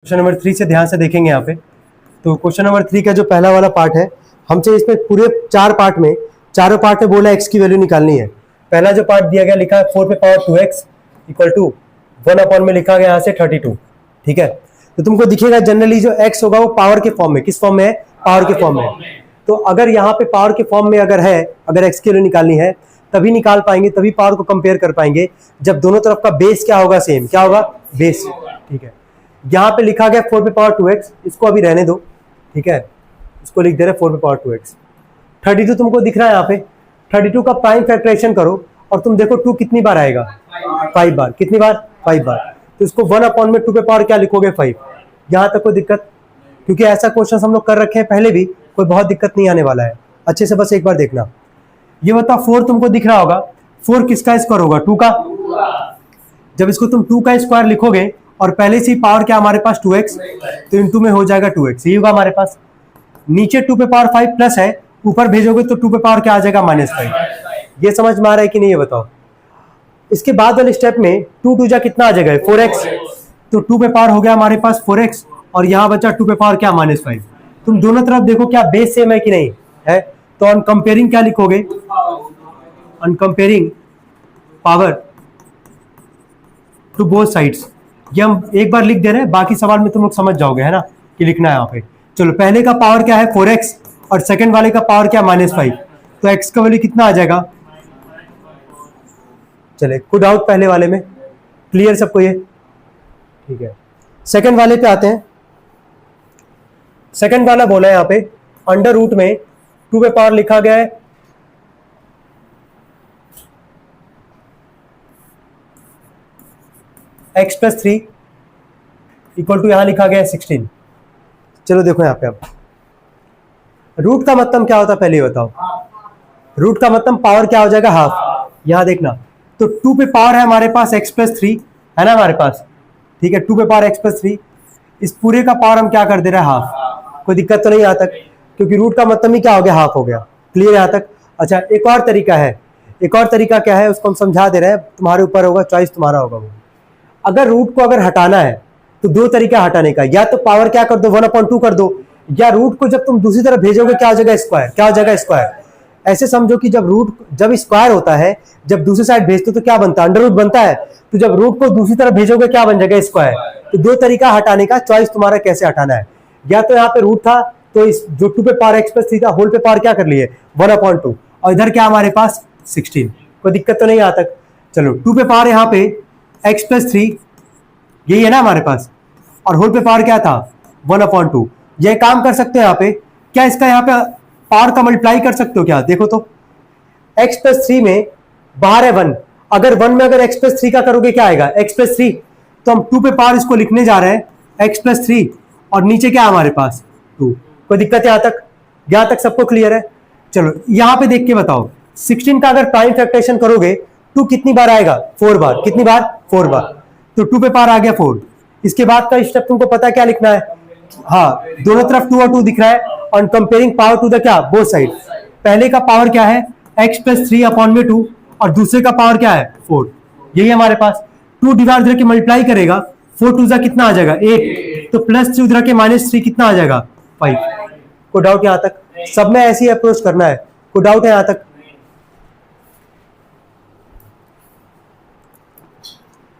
Question number 3 से ध्यान से देखेंगे यहाँ पे। तो क्वेश्चन नंबर 3 का जो पहला वाला पार्ट है, हमसे इसमें पूरे चारों पार्ट में बोला एक्स की वैल्यू निकालनी है। पहला जो पार्ट दिया गया लिखा है 4 पे power 2x equal to 1 upon में लिखा गया यहाँ से 32। ठीक है, तो तुमको दिखेगा जनरली जो x होगा वो पावर के फॉर्म में, किस फॉर्म में है? पावर के फॉर्म में। तो अगर यहाँ पे पावर के फॉर्म में अगर x की वैल्यू निकालनी है तभी निकाल पाएंगे, तभी पावर को कंपेयर कर पाएंगे जब दोनों तरफ का बेस क्या होगा? सेम। क्या होगा? बेस। ठीक है, यहाँ पे लिखा गया 4 पे पावर 2x, इसको अभी रहने दो। ठीक है, इसको लिख दे रहे 4 पे पावर 2x। 32 तुमको दिख रहा है यहाँ पे, 32 का प्राइम फैक्टराइजेशन करो और तुम देखो 2 कितनी बार आएगा? 5 बार। कितनी बार? 5 बार। तो इसको 1 अपॉन में 2 पे पावर क्या लिखोगे? 5। यहाँ तक कोई दिक्कत? क्योंकि ऐसा क्वेश्चन हम लोग कर रखे हैं पहले भी, कोई बहुत दिक्कत नहीं आने वाला है। अच्छे से बस एक बार देखना। ये बताओ 4 तुमको दिख रहा होगा, 4 किसका स्क्वायर होगा? 2 का। जब इसको तुम 2 का स्क्वायर लिखोगे और पहले से ही पावर क्या हमारे पास? 2x, तो इनटू में हो जाएगा 2x, ये होगा हमारे पास। नीचे 2 पे पावर 5 प्लस है, ऊपर भेजोगे तो 2 पे पावर क्या आ जाएगा? -5। ये समझ में आ रहा है कि नहीं? ये बताओ। इसके बाद वाले स्टेप में 2 2 जा कितना आ जाएगा? 4x। तो 2 पे पावर हो गया हमारे पास 4x और यहाँ बचा 2 पे पावर क्या? -5। तुम दोनों तरफ देखो क्या बेस सेम है कि नहीं है? तो ऑन कंपेयरिंग क्या लिखोगे? On comparing power to both sides. ये हम एक बार लिख दे रहे हैं, बाकी सवाल में तुम लोग समझ जाओगे, है ना, कि लिखना है यहाँ पे। चलो, पहले का पावर क्या है? 4x और सेकंड वाले का पावर क्या? -5। तो x का वैल्यू कितना आ जाएगा? चले, कोई डाउट पहले वाले में? क्लियर सबको ये? ठीक है, सेकंड वाले पे आते हैं। सेकंड वाला बोला है यहाँ पे अंडर रूट में 2 पे पावर लिखा गया है x प्लस 3 इक्वल टू यहां लिखा गया है 16। चलो देखो यहाँ पे, अब रूट का मतलब क्या होता है पहले बताओ? रूट का मतलब पावर क्या हो जाएगा? हाफ। यहां देखना, तो 2 पे पावर है हमारे पास x प्लस 3, है ना हमारे पास। ठीक है, 2 पे पावर x प्लस 3, इस पूरे का पावर हम क्या कर दे रहे हैं? हाफ। कोई दिक्कत तो नहीं यहाँ तक? क्योंकि रूट का मतलब ही क्या हो गया? हाफ हो गया। क्लियर यहाँ तक? अच्छा, एक और तरीका है। एक और तरीका क्या है उसको हम समझा दे रहे हैं, तुम्हारे ऊपर होगा, चॉइस तुम्हारा होगा वो। अगर रूट को अगर हटाना है तो 2 तरीका हटाने का, या तो पावर क्या कर दो? 1/2 कर दो, या रूट को जब तुम दूसरी तरफ भेजोगे क्या हो जाएगा? स्क्वायर। क्या हो जाएगा? स्क्वायर। ऐसे समझो कि जब स्क्वायर होता है, जब दूसरी साइड भेजते तो क्या बनता है? अंडर रूट बनता है। तो जब रूट को दूसरी तरफ भेजोगे क्या बन जाएगा? स्क्वायर। तो 2 तरीका हटाने का, चॉइस तुम्हारा कैसे हटाना है। या तो यहाँ पे रूट था तो इस जो 2 पे पावर x प्लस 3 था, होल पे पावर क्या कर लिए? 1/2। और इधर क्या हमारे पास? 16। कोई दिक्कत तो नहीं यहाँ तक? चलो, 2 पे पावर यहाँ पे x प्लस 3, यही है ना हमारे पास, और होल पे पावर क्या था? 1/2। ये काम कर सकते हो यहाँ पे, क्या इसका यहाँ पे पावर का मल्टीप्लाई कर सकते हो क्या? देखो तो, x प्लस 3 में बाहर है 1, अगर 1 में अगर x प्लस 3 का करोगे क्या आएगा? x plus 3। तो हम 2 पे पावर इसको लिखने जा रहे हैं x प्लस 3, और नीचे क्या हमारे पास? 2। कोई दिक्कत यहाँ तक? यहाँ तक सबको क्लियर है? चलो, यहाँ पे देख के बताओ, 16 का अगर प्राइम फैक्टराइजेशन करोगे 2 कितनी बार आएगा? 4 बार। कितनी बार? 4 बार। तो 2 पे पावर आ गया 4। इसके बाद का स्टेप तुमको पता है क्या लिखना है? हाँ, दोनों तरफ 2 और 2 दिख रहा है, on comparing power to the क्या? Both side. पहले का पावर क्या है? x प्लस 3 अपॉन में 2, और दूसरे का पावर क्या है? 4। यही हमारे पास 2 डिवाइड उधर के मल्टीप्लाई करेगा, 4 2 जा कितना आ जाएगा? 8। तो प्लस 3 उधर के -3 कितना आ जाएगा? 5। कोई डाउट यहाँ तक? सब में ऐसी अप्रोच करना है। कोई डाउट है यहाँ तक?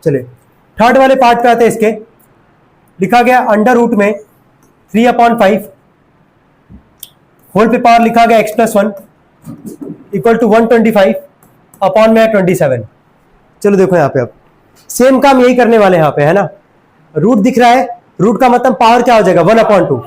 चले, थर्ड वाले पार्ट पे आते हैं। इसके लिखा गया अंडर रूट में 3/5 होल पे पावर लिखा गया x plus 1 equal to 125 upon में 27। चलो देखो यहाँ पे, अब सेम काम यही करने वाले यहाँ पे, है ना। रूट दिख रहा है, रूट का मतलब पावर क्या हो जाएगा? 1/2।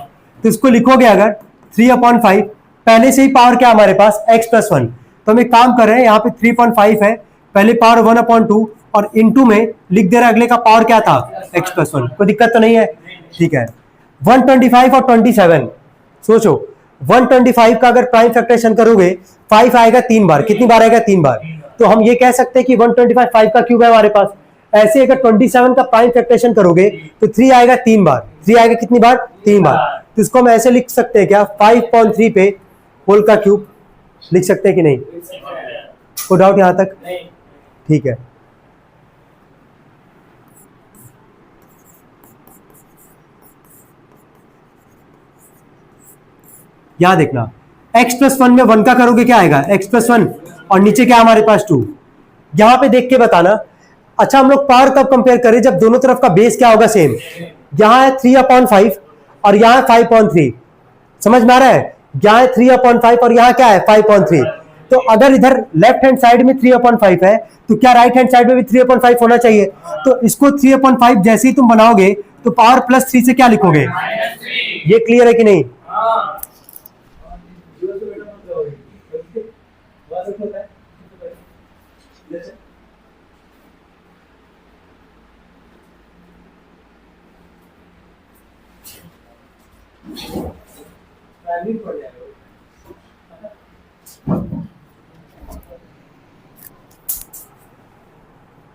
तो इसको लिखोगे अगर 3/5, पहले से ही पावर क्या हमारे पास? x plus 1। तो हम एक काम कर रहे हैं, यहाँ पे 3.5 है, पहले पावर 1/2 और इनटू में लिख दे रहा है अगले का पावर क्या था? x plus 1। कोई दिक्कत तो नहीं है? ठीक है, 125 और 27, सोचो 125 का अगर प्राइम फैक्टराइजेशन करोगे 5 आएगा 3 बार। कितनी बार आएगा? 3 बार। तो हम ये कह सकते हैं कि 125 5 का क्यूब है हमारे पास। ऐसे अगर 27 का प्राइम फैक्टराइजेशन करोगे तो 3 आएगा 3 बार। 3 आएगा कितनी बार? 3 बार। तो इसको हम ऐसे लिख सकते हैं क्या? 5/3 पे होल का क्यूब लिख सकते हैं कि नहीं? कोई डाउट यहां तक? ठीक है, यहां देखना x+1 में 1 का करोगे क्या आएगा x+1 और नीचे क्या हमारे पास 2। यहां पे देख के बताना। अच्छा हम लोग पावर कब कंपेयर करें, जब दोनों तरफ का बेस क्या होगा सेम। यहां है 3/5 और यहां है 5/3, समझ में आ रहा है। यहां है 3/5 और यहां क्या है 5/3। तो अगर इधर लेफ्ट हैंड साइड में 3/5 है तो क्या राइट हैंड साइड में भी 3/5 होना चाहिए। तो इसको 3/5 जैसे ही तुम बनाओगे तो पावर +3 से क्या लिखोगे, ये क्लियर है कि नहीं।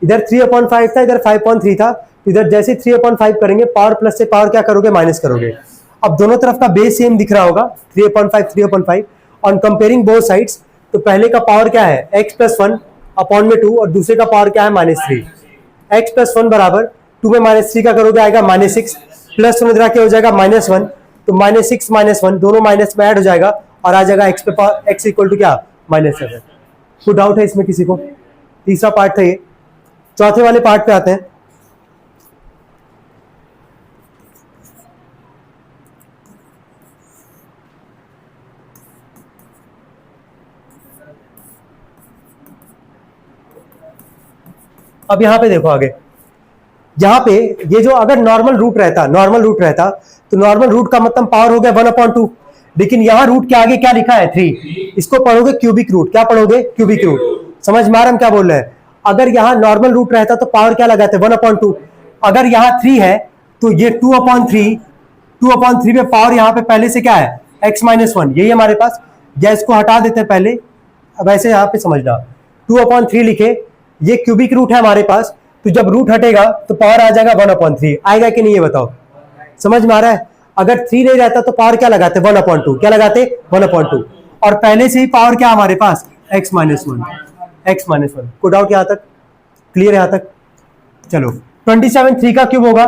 इधर 3/5 था, इधर 5/3 था। इधर जैसे 3/5 करेंगे पावर प्लस से पावर क्या करोगे माइनस करोगे। अब दोनों तरफ का बेस सेम दिख रहा होगा 3/5 ऑन कंपेयरिंग बोथ साइड्स। तो पहले का पावर क्या है x+1 अपॉन में 2 और दूसरे का पावर क्या है -3। x+1 बराबर 2 में -3 का करोगे आएगा -6 प्लस क्या हो जाएगा -1। तो -6 -1 दोनों माइनस में ऐड हो जाएगा और आ जाएगा x पे पावर x इक्वल टू क्या -7। कोई डाउट है इसमें किसी को। तीसरा पार्ट था ये। चौथे वाले पार्ट पे आते हैं। अब यहां पे देखो आगे, यहां पे ये जो अगर नॉर्मल रूट रहता तो नॉर्मल रूट का मतलब पावर हो गया 1/2। लेकिन यहां रूट के आगे क्या लिखा है 3। इसको पढ़ोगे क्यूबिक रूट। क्या पढ़ोगे क्यूबिक रूट। समझ में आ रहा हम क्या बोल रहे हैं। अगर यहां नॉर्मल रूट रहता तो पावर क्या लगाते 1/2। अगर यहां 3 है तो ये 2/3 में पावर यहां पे पहले से क्या है x-1 यही हमारे पास। या इसको हटा देते हैं पहले। अब ऐसे यहां पे समझना 2/3 लिखे, ये क्यूबिक रूट है हमारे पास। तो जब रूट हटेगा तो पावर आ जाएगा 1/3। आएगा कि नहीं ये बताओ। समझ में आ रहा है। अगर 3 नहीं रहता तो पावर क्या लगाते 1/2। क्या लगाते 1/2 और पहले से ही पावर क्या हमारे पास x-1 को डाउट यहां तक क्लियर है यहां तक। चलो 27 3 का क्यूब होगा,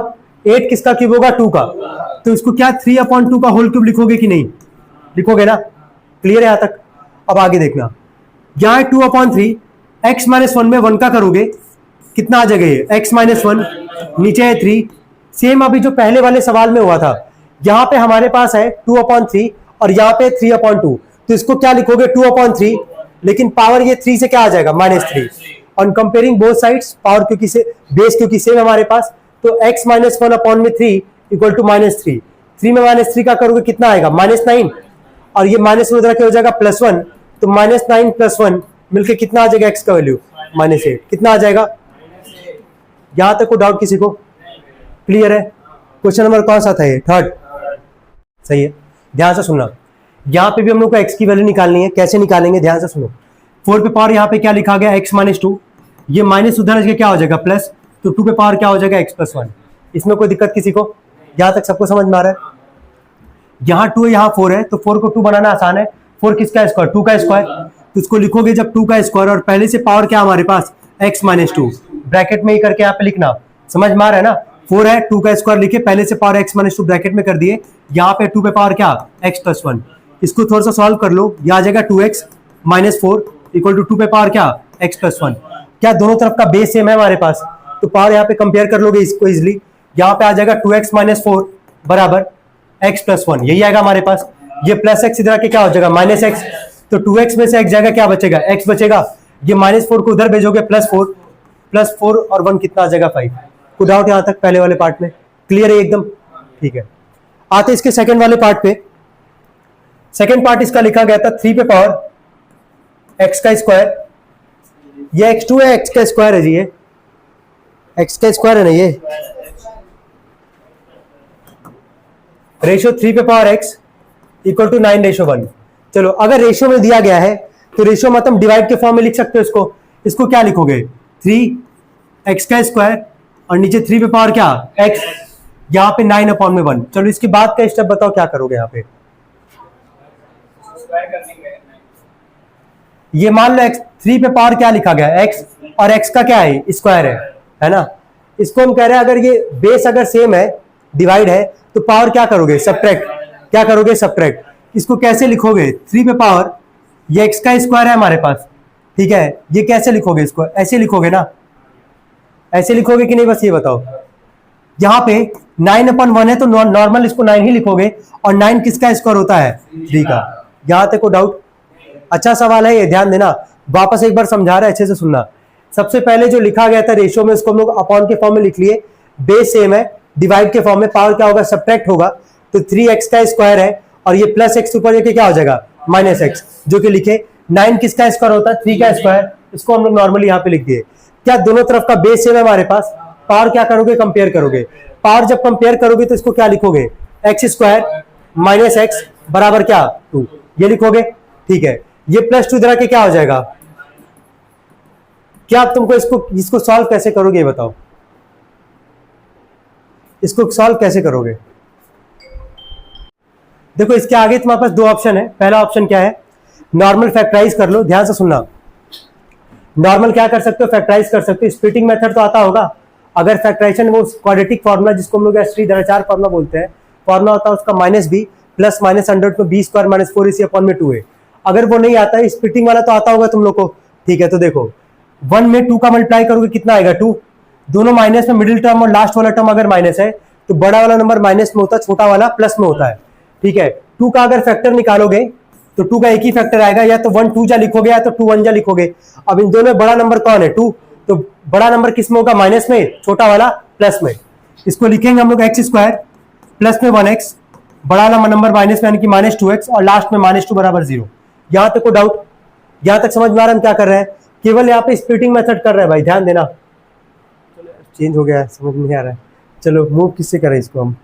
8 किसका क्यूब होगा 2 का। तो इसको क्या 3/2 का होल क्यूब लिखोगे कि नहीं लिखोगे ना। क्लियर है यहां तक। अब आगे देखना यहां 2/3 x-1 में 1 का करोगे कितना आ जाएगा ये x-1 नीचे है 3। सेम अभी जो पहले वाले सवाल में हुआ था यहां पे हमारे पास है 2/3 और यहां पे 3/2। तो इसको क्या लिखोगे 2/3 लेकिन पावर ये 3 से क्या आ जाएगा -3। On comparing both sides power क्योंकि से बेस क्योंकि सेम हमारे पास। तो x-1 अपॉन में 3 इक्वल टू -3। 3 में -3 का करोगे कितना आएगा -9 और ये माइनस में उधर क्या हो जाएगा +1। तो -9 + 1 मिलके कितना आ जाएगा x का वैल्यू -8। कितना आ जाएगा। यहां तक को डाउट किसी को क्लियर है। क्वेश्चन नंबर कौन सा था ये 3rd सही है। ध्यान से सुनना यहां पे भी हम लोग को x की वैल्यू निकालनी है। कैसे निकालेंगे ध्यान से सुनो। 4 पे पावर यहां पे क्या लिखा गया x-2। ये माइनस उधर क्या हो जाएगा प्लस। तो 2 पे पावर क्या हो जाएगा x+1। इसमें कोई दिक्कत किसी को। यहां तक सबको समझ में आ रहा है। यहाँ 2 है यहाँ 4 है तो 4 को 2 बनाना आसान है। 4 किसका स्क्वायर 2 का स्क्वायर। तो इसको लिखोगे जब 2 का स्क्वायर और पहले से पावर क्या हमारे पास x-2 ब्रैकेट में ही करके यहाँ पे लिखना। समझ में आ रहा है ना। 4 है 2 का स्क्वायर लिखे पहले से पावर x-2 ब्रैकेट में कर दिए। यहाँ पे 2 पे पावर क्या x+1। इसको थोड़ा सा सॉल्व कर लो। ये आ जाएगा 2x - 4 इक्वल टू 2 पे पावर क्या x+1। क्या दोनों तरफ का बेस सेम है हमारे पास तो पावर यहाँ पे कंपेयर कर लोगे इसको इजिली। यहाँ पे आ जाएगा 2x - 4 बराबर x+1 यही आएगा हमारे पास। ये प्लस x इधर आके क्या हो जाएगा -x। तो 2x में से x जाएगा क्या बचेगा x बचेगा। ये -4 को उधर भेजोगे +4 और 1 कितना आ जाएगा 5। कोई डाउट यहां तक पहले वाले पार्ट में क्लियर है एकदम ठीक है। आते इसके सेकंड वाले पार्ट पे। सेकंड पार्ट इसका लिखा गया था 3 पे पावर x का स्क्वायर। ये x2 है x का स्क्वायर है जी। ये x का स्क्वायर है ना। ये रेशियो 3 पे पावर x इक्वल टू 9:1। चलो अगर रेशियो में दिया गया है तो रेशियो मतलब डिवाइड के फॉर्म में लिख सकते हो इसको। इसको क्या लिखोगे 3x का स्क्वायर और नीचे 3 पे पावर क्या x यहाँ पे 9/1। चलो इसके बाद का स्टेप बताओ क्या करोगे यहाँ पे। ये मान लो x 3 पे पावर क्या लिखा गया x और x का क्या है स्क्वायर है ना। इसको हम कह रहे हैं अगर ये बेस अगर सेम है डिवाइड है तो पावर क्या करोगे सब्ट्रैक्ट। क्या करोगे सब्ट्रैक्ट। इसको कैसे लिखोगे, 3 पे पावर, ये एक्स का स्क्वायर है हमारे पास, ठीक है, ये कैसे लिखोगे, इसको ऐसे लिखोगे ना, ऐसे लिखोगे कि नहीं, बस ये बताओ। यहाँ पे 9/1 है तो नॉर्मल इसको 9 ही लिखोगे, और 9 किसका स्क्वायर होता है, 3 का। यहाँ तक को डाउट? अच्छा सवाल है ये, ध्यान देना, वापस एक बार समझा रहे, अच्छे से सुनना। सबसे पहले जो लिखा गया था रेशियो में, उसको हम लोग अपॉन के फॉर्म में लिख लिए, बेस सेम है, डिवाइड के फॉर्म में, पावर क्या होगा, सब्ट्रैक्ट होगा, तो 3x का स्क्वायर है, और ये प्लस एक्स ऊपर जाके क्या हो जाएगा, -x, जो कि लिखे 9 किसका स्क्वायर होता है, 3 का स्क्वायर, इसको हम लोग नॉर्मली यहाँ पे लिख दिए। क्या दोनों तरफ का बेस सेम है हमारे पास, पावर क्या करोगे, कंपेयर करोगे, पावर जब कंपेयर करोगे तो इसको क्या लिखोगे, एक्स स्क्वायर -x बराबर क्या, 2, ये लिखोगे, ठीक है। ये +2 इधर के क्या हो जाएगा, क्या तुमको इसको सॉल्व कैसे करोगे ये बताओ, इसको सॉल्व कैसे करोगे? देखो इसके आगे तुम्हारे पास 2 ऑप्शन है। पहला ऑप्शन क्या है, नॉर्मल फैक्टराइज कर लो, ध्यान से सुनना। नॉर्मल क्या कर सकते हो, फैक्टराइज कर सकते हो, स्प्लिटिंग मेथड तो आता होगा। अगर फैक्टराइजेशन वो क्वाड्रेटिक फॉर्मूला जिसको हम लोग श्रीधराचार्य फॉर्मूला बोलते हैं, फॉर्मूला होता है उसका -b प्लस -100 में b स्क्वायर -4 इसी अपॉन में 2a। अगर वो नहीं आता है, स्प्लिटिंग वाला तो आता होगा तुम लोग को, ठीक है। तो देखो 1 में 2 का मल्टीप्लाई करोगे कितना आएगा, 2, दोनों माइनस में, मिडिल टर्म और लास्ट वाला टर्म अगर माइनस है तो बड़ा वाला नंबर माइनस में होता है, छोटा वाला प्लस में होता है, ठीक है। 2 का अगर फैक्टर निकालोगे तो 2 का एक ही फैक्टर आएगा, या तो 1 2 जा लिखोगे या तो 2 1 जा लिखोगे। अब इन दोनों में बड़ा नंबर कौन है, 2, तो बड़ा नंबर किस में होगा, माइनस में, छोटा वाला प्लस में। इसको लिखेंगे हम लोग एक्स स्क्वायर प्लस में 1x, बड़ा वाला नंबर माइनस में यानी कि -2x, और लास्ट में -2 बराबर 0। यहां तक को डाउट, यहां तक समझ में आ रहा है हम क्या कर रहे हैं, केवल यहाँ पे स्प्लिटिंग मेथड कर रहे हैं भाई, ध्यान देना। चेंज हो गया है, समझ नहीं आ रहा है, चलो मूव किससे करें इसको हम,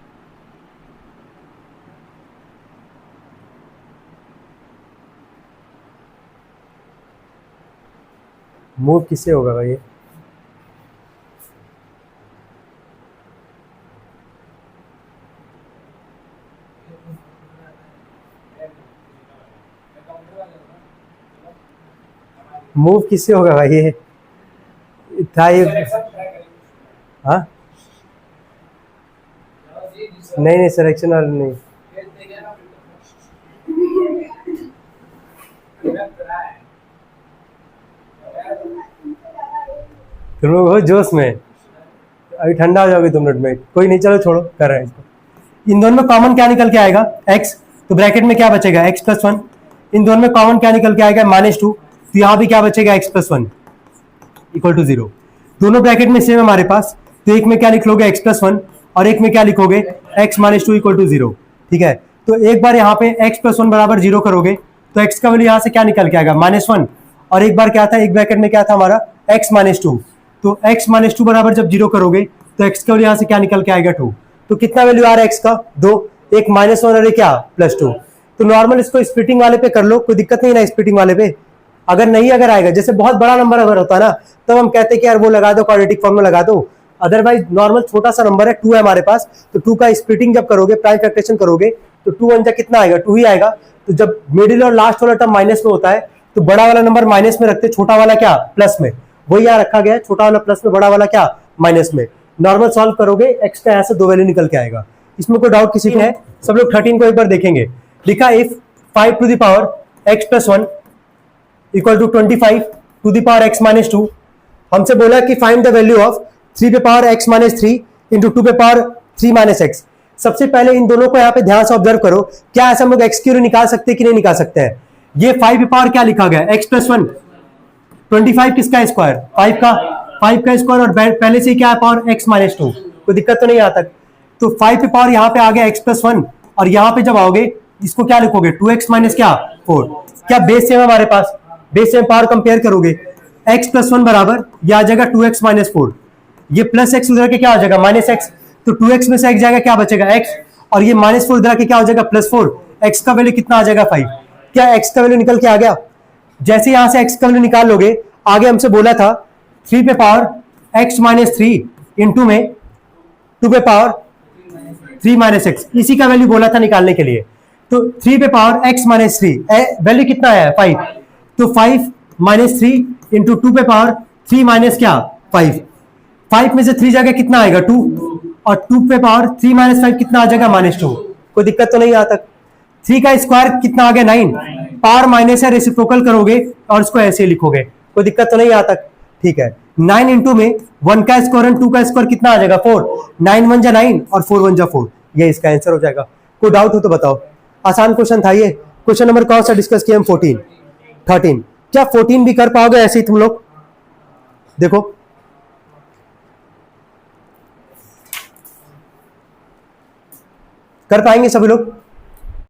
मूव किससे होगा भाई ये, मूव किससे होगा भाई ये था ये, हाँ नहीं सिलेक्शन वाला नहीं, तुम लोग हो जोश में, अभी ठंडा हो जाओगे 2 मिनट में, कोई नहीं, चलो छोड़ो, कर रहे हैं इसको। इन दोनों में कॉमन क्या निकल के आएगा, x, तो ब्रैकेट में क्या बचेगा, x + 1, इन दोनों में कॉमन क्या निकल के आएगा, -2, तो यहाँ भी क्या बचेगा, x + 1 = 0। दोनों ब्रैकेट में सेम हमारे पास, तो एक में क्या लिख लोगे, x + 1, और एक में क्या लिखोगे, x - 2 = 0, ठीक है। तो एक बार यहाँ पे x + 1 बराबर 0 करोगे तो x का वैल्यू यहाँ से क्या निकल के आएगा, -1, और एक बार क्या था, एक ब्रैकेट में क्या था हमारा, x - 2, तो x - 2 बराबर जब 0 करोगे तो x का वैल्यू यहाँ से क्या निकल के आएगा, 2। तो कितना वैल्यू आ रहा है x का, 2, एक -1 और एक क्या, +2। तो नॉर्मल इसको स्प्लिटिंग वाले पे कर लो, कोई दिक्कत नहीं ना स्प्लिटिंग वाले पे। अगर आएगा, जैसे बहुत बड़ा नंबर अगर होता है ना, तब हम कहते हैं कि यार वो लगा दो, क्वाड्रेटिक फॉर्मूला लगा दो। अदरवाइज नॉर्मल छोटा सा नंबर है, 2 है हमारे पास, तो 2 का स्प्लिटिंग जब करोगे, प्राइम फैक्टरेशन करोगे, तो 2 1 जा कितना आएगा, 2 ही आएगा। तो जब मिडिल और लास्ट वाला टर्म माइनस में होता है तो बड़ा वाला नंबर माइनस में रखते, छोटा वाला क्या प्लस में, वही यहाँ रखा गया है, छोटा वाला प्लस में, बड़ा वाला क्या माइनस में। नॉर्मल सॉल्व करोगे, एक्स का यहाँ से 2 वैल्यू निकल के आएगा। इसमें कोई डाउट किसी को है? सब लोग 13 को एक बार देखेंगे। लिखा if 5 to the power x plus 1 equal to 25 to the power x minus 2, हमसे बोला कि फाइंड द वैल्यू ऑफ 3 पे पावर x minus 3 इंटू 2 पे पावर 3 minus x। सबसे पहले इन दोनों को यहाँ पे ध्यान से ऑब्जर्व करो, क्या ऐसा हम लोग x की वैल्यू निकाल सकते हैं कि नहीं निकाल सकते हैं। ये 5 पे पावर क्या लिखा गया, x plus 1, 25 किसका स्क्वायर, 5 का स्क्वायर, और पहले से क्या है पावर x minus 2, कोई दिक्कत तो नहीं आता। तो 5 पे पावर यहाँ पे आ गया x plus 1, और यहाँ पे जब आओगे इसको क्या लिखोगे 2x माइनस क्या 4। क्या बेस सेम हमारे पास, बेस सेम पावर कंपेयर करोगे, x plus 1 बराबर यह आ जाएगा 2x माइनस 4, ये प्लस एक्स उधर के क्या हो जाएगा माइनस एक्स, तो 2x में से x जाएगा क्या बचेगा x, और ये माइनस 4 इधर के क्या हो जाएगा प्लस 4, x का वैल्यू कितना आ जाएगा 5। क्या x का वैल्यू निकल के आ गया। जैसे यहां से x का वैल्यू निकाल लोगे, आगे हमसे बोला था 3 पे पावर x माइनस 3 इंटू में 2 पे पावर 3 माइनस एक्स, इसी का वैल्यू बोला था निकालने के लिए। तो 3 पे पावर x माइनस 3 वैल्यू कितना है 5, तो 5 माइनस 3 इंटू 2 पे पावर 3 माइनस क्या 5, 5 में से 3 जाएगा कितना आएगा 2, और 2 पे पावर 3 माइनस 5 कितना आ जाएगा -2, कोई दिक्कत तो नहीं आता। 3 का स्क्वायर कितना आ गया 9, पावर माइनस है, रेसिप्रोकल करोगे और इसको ऐसे लिखोगे, कोई दिक्कत तो नहीं यहाँ तक, ठीक है। 9 इंटू में 1 का स्क्वायर और 2 का स्क्वायर कितना आ जाएगा 4, 9 1 जा 9 और 4 1 जा 4, ये इसका आंसर हो जाएगा। कोई डाउट हो तो बताओ, आसान क्वेश्चन था ये। क्वेश्चन नंबर कौन सा डिस्कस किया हम, 14 13, क्या 14 भी कर पाओगे ऐसे ही तुम लोग? देखो कर पाएंगे सभी लोग?